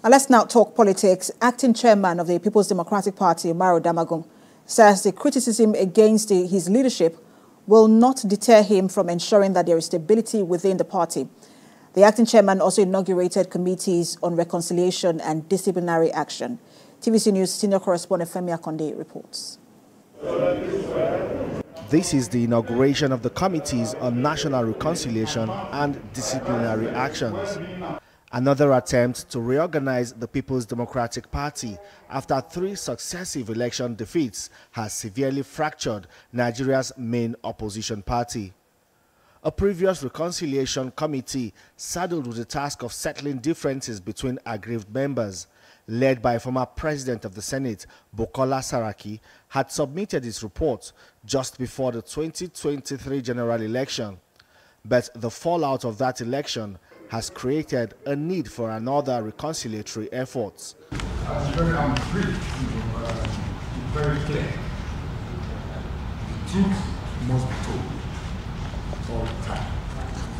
And let's now talk politics. Acting chairman of the People's Democratic Party, Umar Damagun, says the criticism against his leadership will not deter him from ensuring that there is stability within the party. The acting chairman also inaugurated committees on reconciliation and disciplinary action. TVC News senior correspondent Femi Akonde reports. This is the inauguration of the committees on national reconciliation and disciplinary actions. Another attempt to reorganize the People's Democratic Party after 3 successive election defeats has severely fractured Nigeria's main opposition party. A previous reconciliation committee saddled with the task of settling differences between aggrieved members, led by former President of the Senate, Bukola Saraki, had submitted its report just before the 2023 general election. But the fallout of that election has created a need for another reconciliatory effort. I'm very clear. The truth must be told all the time.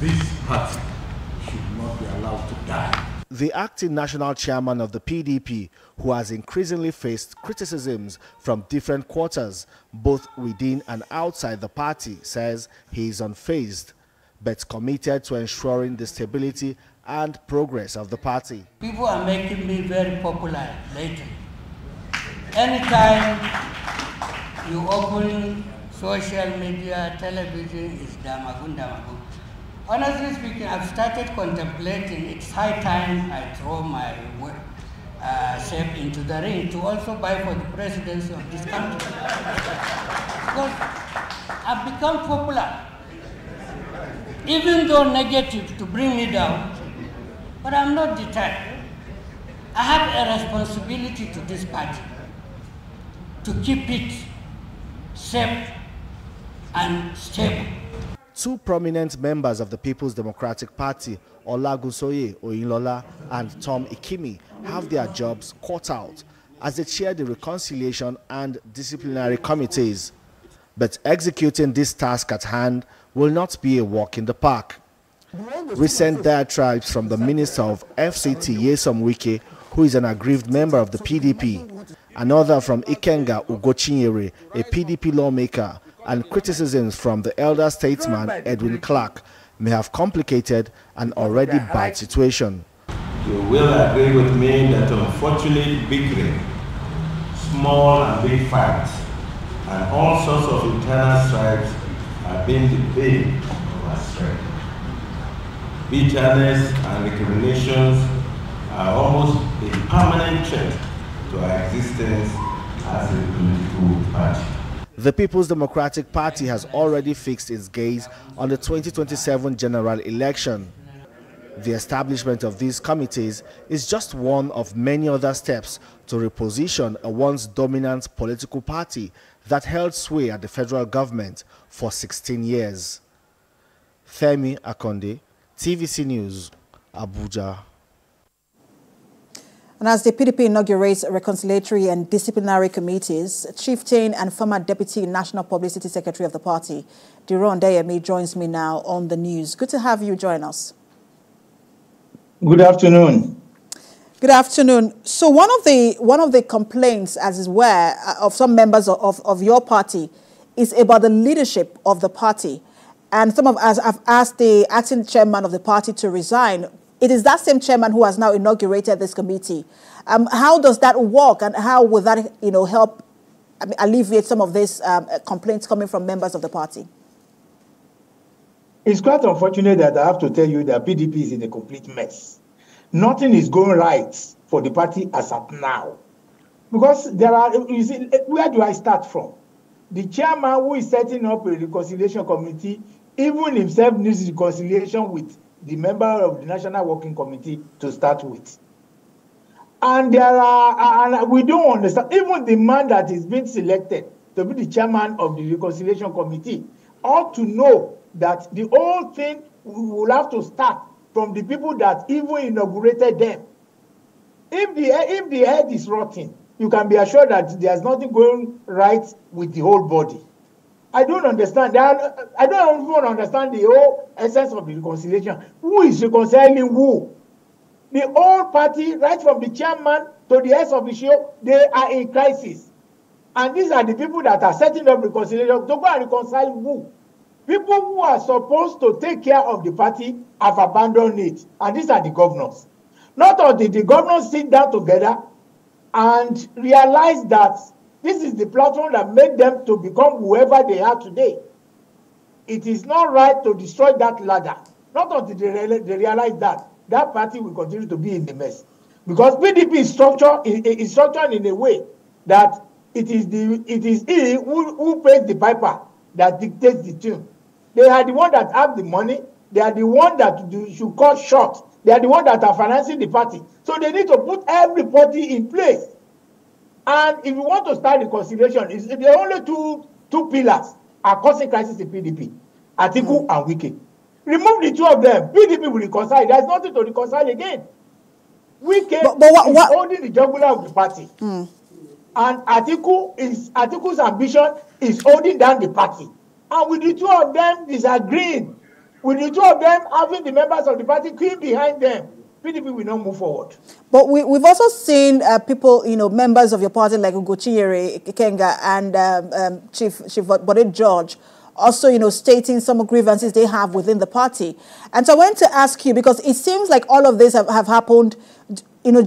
This party should not be allowed to die. The acting national chairman of the PDP, who has increasingly faced criticisms from different quarters, both within and outside the party, says he is unfazed, but committed to ensuring the stability and progress of the party. People are making me very popular lately. Anytime you open social media, television, it's Damagun, Damagun. Honestly speaking, I've started contemplating it's high time I throw my self into the ring to also buy for the presidency of this country. Because I've become popular. Even though negative to bring me down, but I'm not deterred. I have a responsibility to this party to keep it safe and stable. 2 prominent members of the People's Democratic Party, Olagunsoye Oyinlola and Tom Ikimi, have their jobs cut out as they chair the reconciliation and disciplinary committees. But executing this task at hand will not be a walk in the park. Recent diatribes from the Minister of FCT, Nyesom Wike, who is an aggrieved member of the PDP, another from Ikenga Ugochinyere, a PDP lawmaker, and criticisms from the elder statesman Edwin Clark may have complicated an already bad situation. You will agree with me that unfortunately bickering, small and big fights, and all sorts of internal strikes are being the bane of our strength. Bitterness and recriminations are almost a permanent threat to our existence as a political party. The People's Democratic Party has already fixed its gaze on the 2027 general election. The establishment of these committees is just one of many other steps to reposition a once dominant political party that held sway at the federal government for 16 years. Femi Akonde, TVC News, Abuja. And as the PDP inaugurates reconciliatory and disciplinary committees, Chieftain and former Deputy National Publicity Secretary of the party, Diron Deyemi, joins me now on the news. Good to have you join us. Good afternoon. Good afternoon. So one of the complaints, as is aware, of some members of your party is about the leadership of the party. And some of us have asked the acting chairman of the party to resign. It is that same chairman who has now inaugurated this committee. How does that work, and how will that, help alleviate some of these complaints coming from members of the party? It's quite unfortunate that I have to tell you that PDP is in a complete mess. Nothing is going right for the party as at now. Because there are, you see, where do I start from? The chairman who is setting up a reconciliation committee, even himself needs reconciliation with the member of the National Working Committee to start with. And there are, and we don't understand, even the man that is being selected to be the chairman of the reconciliation committee ought to know that the whole thing will have to start from the people that even inaugurated them. If the head is rotten, you can be assured that there's nothing going right with the whole body. I don't understand that. I don't even understand the whole essence of the reconciliation. Who is reconciling who? The whole party, right from the chairman to the heads of the show, they are in crisis. And these are the people that are setting up reconciliation to go and reconcile who? People who are supposed to take care of the party have abandoned it. And these are the governors. Not only did the governors sit down together and realize that this is the platform that made them to become whoever they are today. It is not right to destroy that ladder. Not until they realize that party will continue to be in the mess. Because PDP is structured in a way that it is he who pays the piper that dictates the tune. They are the one that have the money. They are the one that should cut short. They are the one that are financing the party. So they need to put everybody in place. And if you want to start reconciliation, the only two pillars are causing crisis in PDP, Atiku and Wike. Remove the two of them, PDP will reconcile. There's nothing to reconcile again. Wike is holding the jugular of the party. And Atiku's ambition is holding down the party. And with the two of them disagreeing, with the two of them having the members of the party queuing behind them, PDP will not move forward. But we've also seen people, members of your party like Ugochinyere Ikenga and Chief Bode George also, stating some grievances they have within the party. And so I wanted to ask you, because it seems like all of this have happened,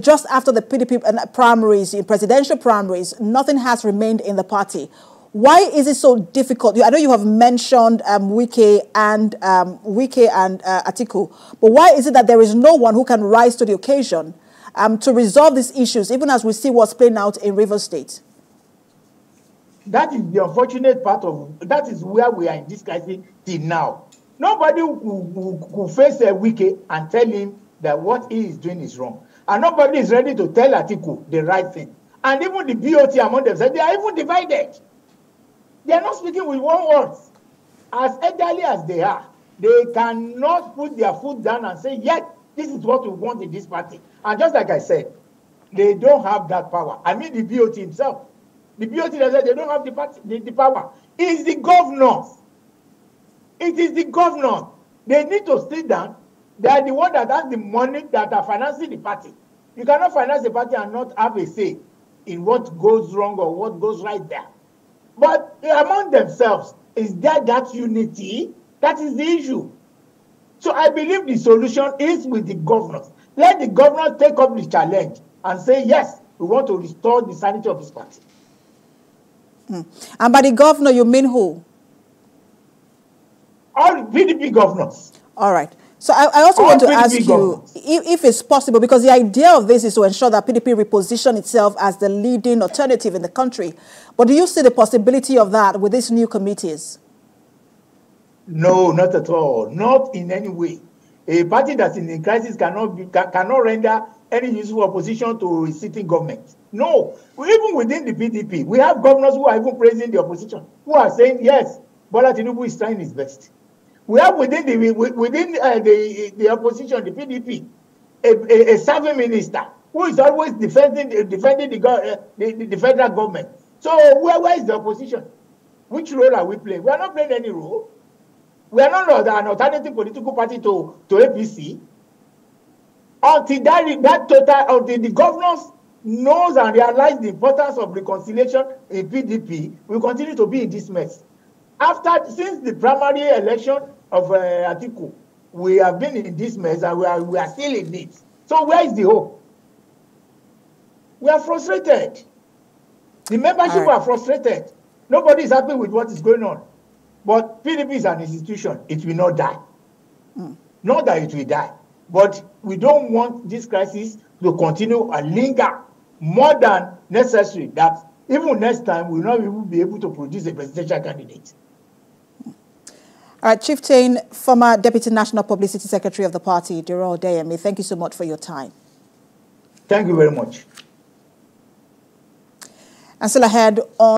just after the PDP primaries, presidential primaries, nothing has remained in the party. Why is it so difficult? I know you have mentioned Wike and Atiku, but why is it that there is no one who can rise to the occasion to resolve these issues, even as we see what's playing out in Rivers State? That is the unfortunate part that is where we are in this crisis till now. Nobody will face Wike and tell him that what he is doing is wrong. And nobody is ready to tell Atiku the right thing. And even the BOT among themselves, they are even divided. They are not speaking with one word. As elderly as they are, they cannot put their foot down and say, yes, this is what we want in this party. And just like I said, they don't have that power. I mean the BOT himself. The BOT, they don't have the power. It's the governors. It is the governors. They need to sit down. They are the one that has the money that are financing the party. You cannot finance the party and not have a say in what goes wrong or what goes right there. But among themselves, is there that unity? That is the issue. So I believe the solution is with the governors. Let the governors take up the challenge and say, yes, we want to restore the sanity of this party. And by the governor, you mean who? All PDP governors. All right. So I also want to ask you if it's possible, because the idea of this is to ensure that PDP reposition itself as the leading alternative in the country. But do you see the possibility of that with these new committees? No, not at all. Not in any way. A party that's in a crisis cannot render any useful opposition to a sitting government. No. Even within the PDP, we have governors who are even praising the opposition, who are saying, yes, Bola Tinubu is trying his best. We have within the opposition, the PDP, a serving minister who is always defending the federal government. So where is the opposition? Which role are we playing? We are not playing any role. We are not an alternative political party to APC. Until the governors knows and realize the importance of reconciliation in PDP, we continue to be in this mess. Since the primary election of Atiku, we have been in this mess and we are still in it. So where is the hope? We are frustrated. The membership are frustrated. Nobody is happy with what is going on. But PDP is an institution. It will not die. Not that it will die. But we don't want this crisis to continue and linger more than necessary, that even next time we will not even be able to produce a presidential candidate. All right, Chieftain, former Deputy National Publicity Secretary of the party, Dero Odeyemi, thank you so much for your time. Thank you very much. And still ahead on